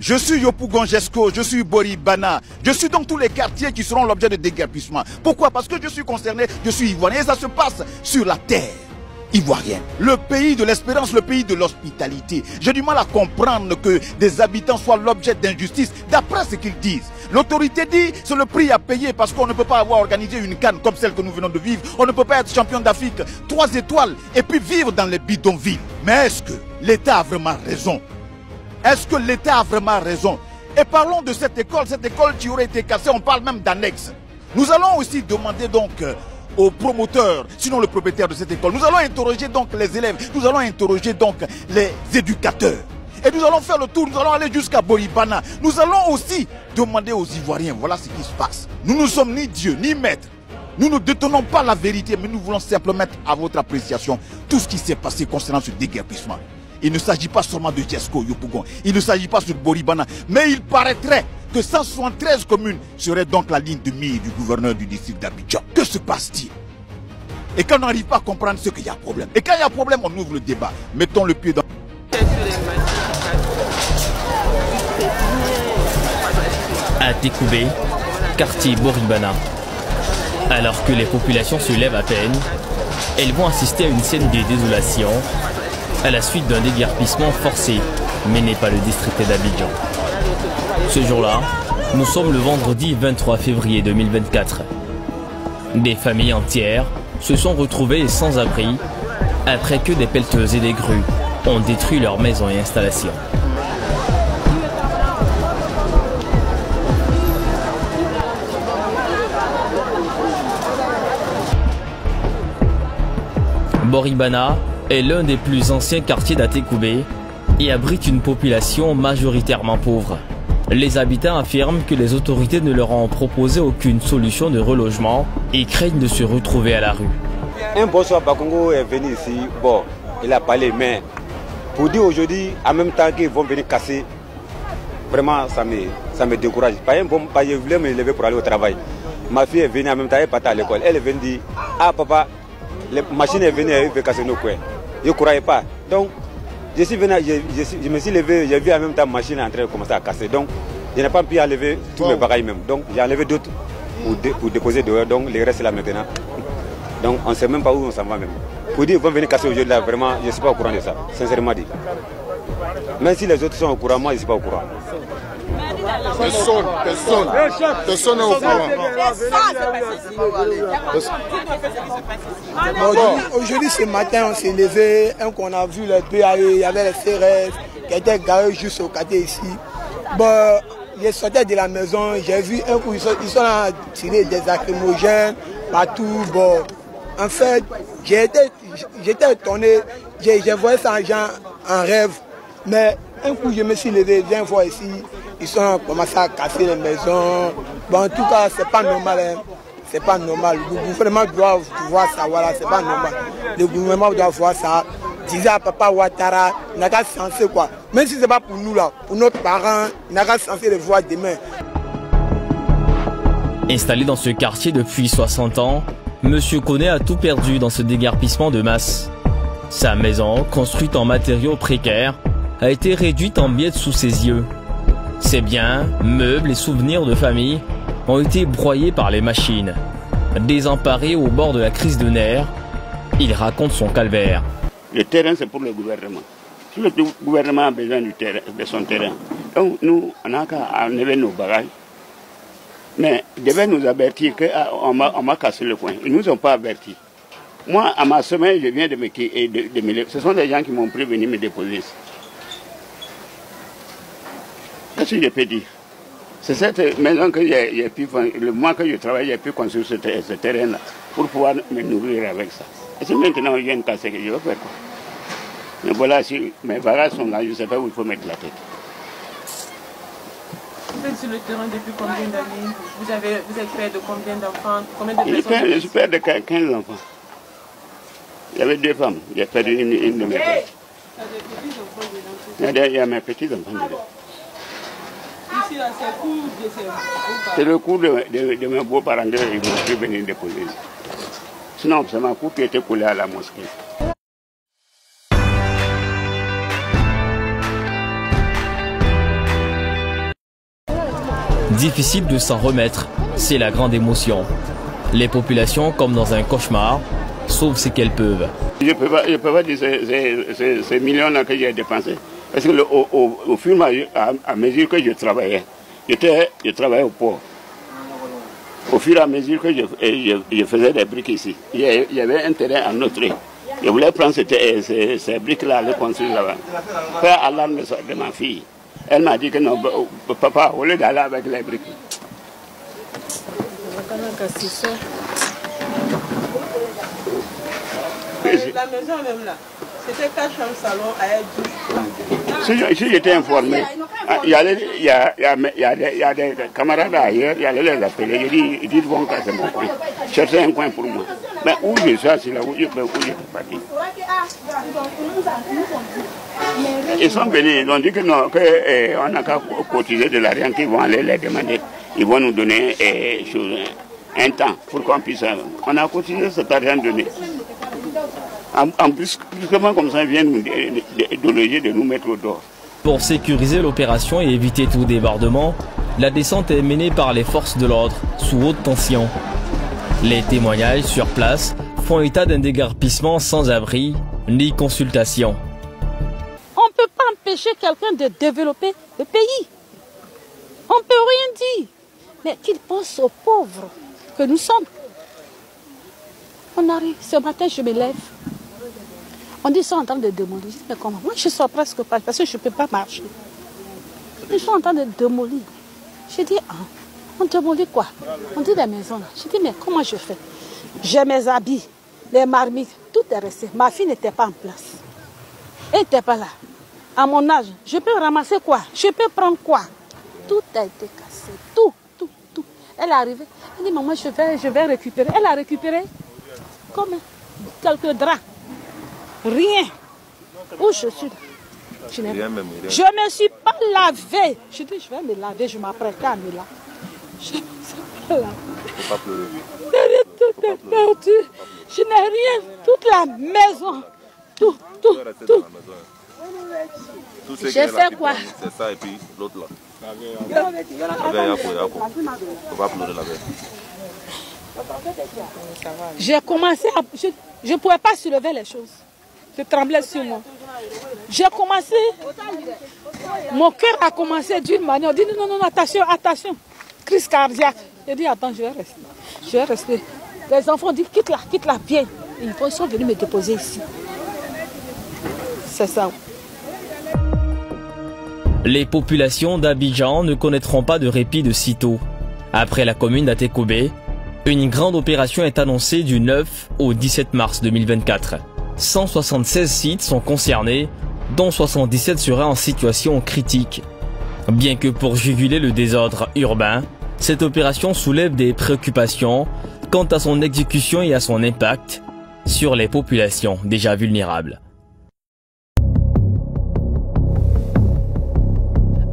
Je suis Yopougon Jesco, je suis Boribana, je suis dans tous les quartiers qui seront l'objet de déguerpissement. Pourquoi? Parce que je suis concerné, je suis ivoirien et ça se passe sur la terre ivoirienne. Le pays de l'espérance, le pays de l'hospitalité. J'ai du mal à comprendre que des habitants soient l'objet d'injustice d'après ce qu'ils disent. L'autorité dit c'est le prix à payer parce qu'on ne peut pas avoir organisé une CAN comme celle que nous venons de vivre. On ne peut pas être champion d'Afrique 3 étoiles et puis vivre dans les bidonvilles. Mais est-ce que l'État a vraiment raison? Est-ce que l'État a vraiment raison? Et parlons de cette école qui aurait été cassée, on parle même d'annexe. Nous allons aussi demander donc aux promoteurs, sinon le propriétaire de cette école. Nous allons interroger donc les élèves, nous allons interroger donc les éducateurs. Et nous allons faire le tour, nous allons aller jusqu'à Boribana. Nous allons aussi demander aux Ivoiriens, voilà ce qui se passe. Nous ne sommes ni Dieu, ni maître. Nous ne détenons pas la vérité, mais nous voulons simplement mettre à votre appréciation tout ce qui s'est passé concernant ce déguerpissement. Il ne s'agit pas seulement de Jesco Yopougon, il ne s'agit pas sur Boribana, mais il paraîtrait que 173 communes seraient donc la ligne de mire du gouverneur du district d'Abidjan. Que se passe-t-il? Et quand on n'arrive pas à comprendre ce qu'il y a problème, et quand il y a problème, on ouvre le débat. Mettons le pied dans... À Tékoubé, quartier Boribana. Alors que les populations se lèvent à peine, elles vont assister à une scène de désolation à la suite d'un déguerpissement forcé mené par le district d'Abidjan. Ce jour-là, nous sommes le vendredi 23 février 2024. Des familles entières se sont retrouvées sans abri après que des pelleteuses et des grues ont détruit leurs maisons et installations. Boribana est l'un des plus anciens quartiers d'Atékoubé et abrite une population majoritairement pauvre. Les habitants affirment que les autorités ne leur ont proposé aucune solution de relogement et craignent de se retrouver à la rue. Un bonsoir Bakongo est venu ici, bon, il a parlé, mais pour dire aujourd'hui, en même temps qu'ils vont venir casser, vraiment ça me décourage. Par exemple, je voulais me lever pour aller au travail. Ma fille est venue en même temps, elle partait à l'école. Elle est venue dire, ah papa, les machines sont venues, elles veulent casser nos coins. Je ne croyais pas. Donc, je me suis levé, j'ai vu en même temps la machine en train de commencer à casser. Donc, je n'ai pas pu enlever tous mes bagages même. Donc, j'ai enlevé d'autres pour déposer dehors. Donc, les restent là maintenant. Donc, on ne sait même pas où on s'en va même. Pour dire qu'ils vont venir casser aujourd'hui, là, vraiment, je ne suis pas au courant de ça. Sincèrement dit. Même si les autres sont au courant, moi, je ne suis pas au courant. Personne n'est au courant. Aujourd'hui, ce matin, on s'est levé, on a vu les PAE, il y avait les CRS qui étaient garés juste au quartier ici. Bon, je sortais de la maison, j'ai vu un coup, ils sont là à tirer des lacrymogènes partout. Bon, en fait, j'étais étonné, j'ai vu ça en rêve, mais un coup, je me suis levé, viens voir ici. Ils ont commencé à casser les maisons. Bon, en tout cas, c'est pas normal. Hein. C'est pas normal. Le gouvernement doit voir ça. Voilà, c'est pas normal. Le gouvernement doit voir ça. Disait à Papa Ouattara, il n'a qu'à censé quoi. Même si c'est pas pour nous là, pour nos parents, il n'a qu'à censé le voir demain. Installé dans ce quartier depuis 60 ans, Monsieur Koné a tout perdu dans ce déguerpissement de masse. Sa maison, construite en matériaux précaires, a été réduite en miettes sous ses yeux. Ses biens, meubles et souvenirs de famille ont été broyés par les machines. Désemparé au bord de la crise de nerfs, il raconte son calvaire. Le terrain, c'est pour le gouvernement. Si le gouvernement a besoin du terrain, de son terrain, donc nous, on n'a qu'à enlever nos bagages. Mais ils devaient nous avertir qu'on m'a cassé le coin. Ils ne nous ont pas avertis. Moi, à ma semaine, je viens de me lever. Ce sont des gens qui m'ont pris venir me déposer ici. Qu'est-ce que je peux dire? C'est cette maison que j'ai pu, le mois que je travaille, j'ai pu construire ce terrain-là pour pouvoir me nourrir avec ça. Et si maintenant il y a une casse, je vais faire quoi? Mais voilà, si mes bagages sont là, je ne sais pas où il faut mettre la tête. Vous êtes sur le terrain depuis combien d'années? Vous êtes père de combien d'enfants? Combien de personnes? Je suis père de 15 enfants. J'avais 2 femmes, j'ai perdu une de mes femmes. Il y a mes petits-enfants dedans. C'est le cours de mes beaux-parents qui m'ont venir déposer. Sinon, c'est ma cour qui était collée à la mosquée. Difficile de s'en remettre, c'est la grande émotion. Les populations, comme dans un cauchemar, sauvent ce qu'elles peuvent. Je ne peux pas dire ces millions-là que j'ai dépensés. Parce que au fur et à mesure que je travaillais au port. Au fur et à mesure que je faisais des briques ici, il y avait un terrain à notre. Je voulais prendre ces briques-là, les construire là-bas. Faire alarme de ma fille. Elle m'a dit que non, papa, au lieu d'aller avec les briques. La maison même là, c'était 4 chambres, salon, avec 12. Si j'étais informé, il y a des camarades ailleurs, il y a les appeler, ils disent bon, c'est mon coin. Cherchez un coin pour moi. Mais où je suis, c'est là où je peux partir. Ils sont venus, ils ont dit que non, qu'on n'a qu'à cotiser de l'argent qu'ils vont aller les demander. Ils vont nous donner un temps pour qu'on puisse. On a cotisé cet argent donné. En plus, comme ça, ils viennent nous déloger, de nous mettre au dehors. Pour sécuriser l'opération et éviter tout débordement, la descente est menée par les forces de l'ordre, sous haute tension. Les témoignages sur place font état d'un déguerpissement sans abri ni consultation. On ne peut pas empêcher quelqu'un de développer le pays. On ne peut rien dire. Mais qu'il pense aux pauvres que nous sommes. On arrive, ce matin je me lève. On dit qu'ils sont en train de démolir. Mais comment? Moi je sors presque pas parce que je ne peux pas marcher. Ils sont en train de démolir. Je dis, ah, on démolit quoi? On dit des maisons là. Je dis, mais comment je fais? J'ai mes habits, les marmites, tout est resté. Ma fille n'était pas en place. Elle n'était pas là. À mon âge, je peux ramasser quoi? Je peux prendre quoi? Tout a été cassé. Tout. Elle est arrivée. Elle dit, maman, je vais récupérer. Elle a récupéré comme quelques draps. Rien. Où je suis? Je ne me suis pas lavée. Je dis, je vais me laver. Je m'apprêtais à me laver. Je ne me suis pas lavée. Il ne faut pas pleurer. Tout est perdu. Je n'ai rien. Toute la maison. Tout. J'ai fait quoi? C'est ça et puis l'autre là. J'ai commencé à... Je ne pouvais pas soulever les choses. Je tremblais sur moi. J'ai commencé... Mon cœur a commencé d'une manière. On dit non, attention. Crise cardiaque. J'ai dit attends, je vais rester. Les enfants disent quitte la pied. Ils sont venus me déposer ici. C'est ça. Les populations d'Abidjan ne connaîtront pas de répit de sitôt. Après la commune d'Atekoubé, une grande opération est annoncée du 9 au 17 mars 2024. 176 sites sont concernés, dont 77 seraient en situation critique. Bien que pour juguler le désordre urbain, cette opération soulève des préoccupations quant à son exécution et à son impact sur les populations déjà vulnérables.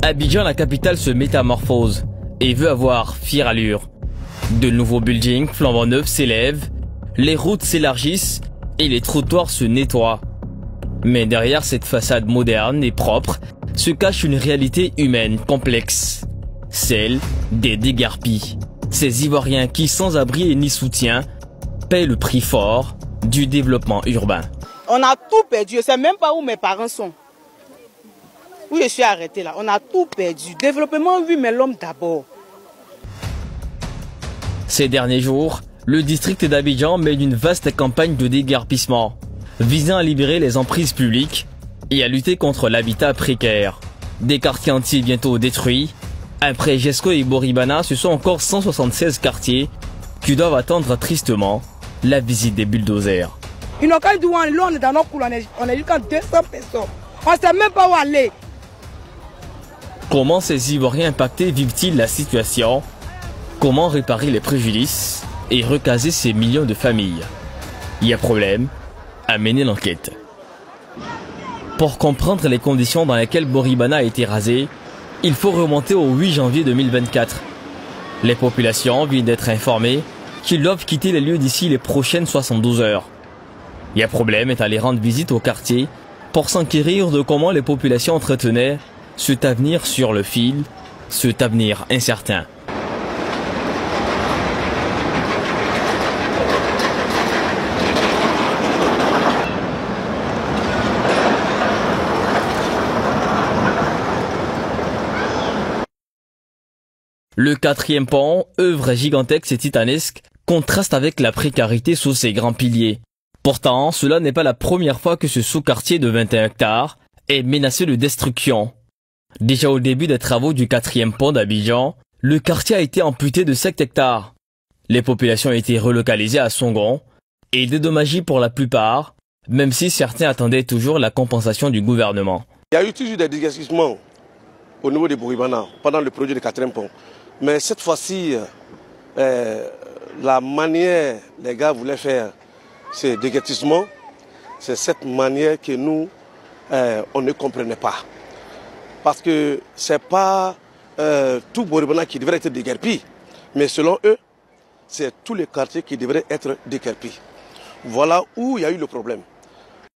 Abidjan, la capitale, se métamorphose et veut avoir fière allure. De nouveaux buildings flambant neufs s'élèvent, les routes s'élargissent et les trottoirs se nettoient. Mais derrière cette façade moderne et propre se cache une réalité humaine complexe, celle des déguerpis. Ces Ivoiriens qui, sans abri et ni soutien, paient le prix fort du développement urbain. On a tout perdu, je ne sais même pas où mes parents sont. Où je suis arrêté là, on a tout perdu. Développement, oui, mais l'homme d'abord. Ces derniers jours, le district d'Abidjan mène une vaste campagne de déguerpissement, visant à libérer les emprises publiques et à lutter contre l'habitat précaire. Des quartiers entiers bientôt détruits. Après Jesco et Boribana, ce sont encore 176 quartiers qui doivent attendre tristement la visite des bulldozers. Ils n'ont qu'à dire, là, on est dans nos cours, on est jusqu'à 200 personnes. On ne sait même pas où aller. Comment ces Ivoiriens impactés vivent-ils la situation? Comment réparer les préjudices et recaser ces millions de familles? Il y a problème à mener l'enquête. Pour comprendre les conditions dans lesquelles Boribana a été rasé, il faut remonter au 8 janvier 2024. Les populations viennent d'être informées qu'ils doivent quitter les lieux d'ici les prochaines 72 heures. Il y a problème est allé rendre visite au quartier pour s'enquérir de comment les populations entretenaient cet avenir sur le fil cet avenir incertain. Le 4e pont, œuvre gigantesque et titanesque, contraste avec la précarité sous ses grands piliers. Pourtant, cela n'est pas la première fois que ce sous-quartier de 21 hectares est menacé de destruction. Déjà au début des travaux du 4e pont d'Abidjan, le quartier a été amputé de 7 hectares. Les populations ont été relocalisées à Songon et dédommagées pour la plupart, même si certains attendaient toujours la compensation du gouvernement. Il y a eu toujours des déguerpissements au niveau de Bouribana pendant le projet du 4e pont. Mais cette fois-ci, la manière les gars voulaient faire ces déguerpissements, c'est cette manière que nous, on ne comprenait pas. Parce que ce n'est pas tout Bouribana qui devrait être déguerpi, mais selon eux, c'est tous les quartiers qui devraient être déguerpis. Voilà où il y a eu le problème.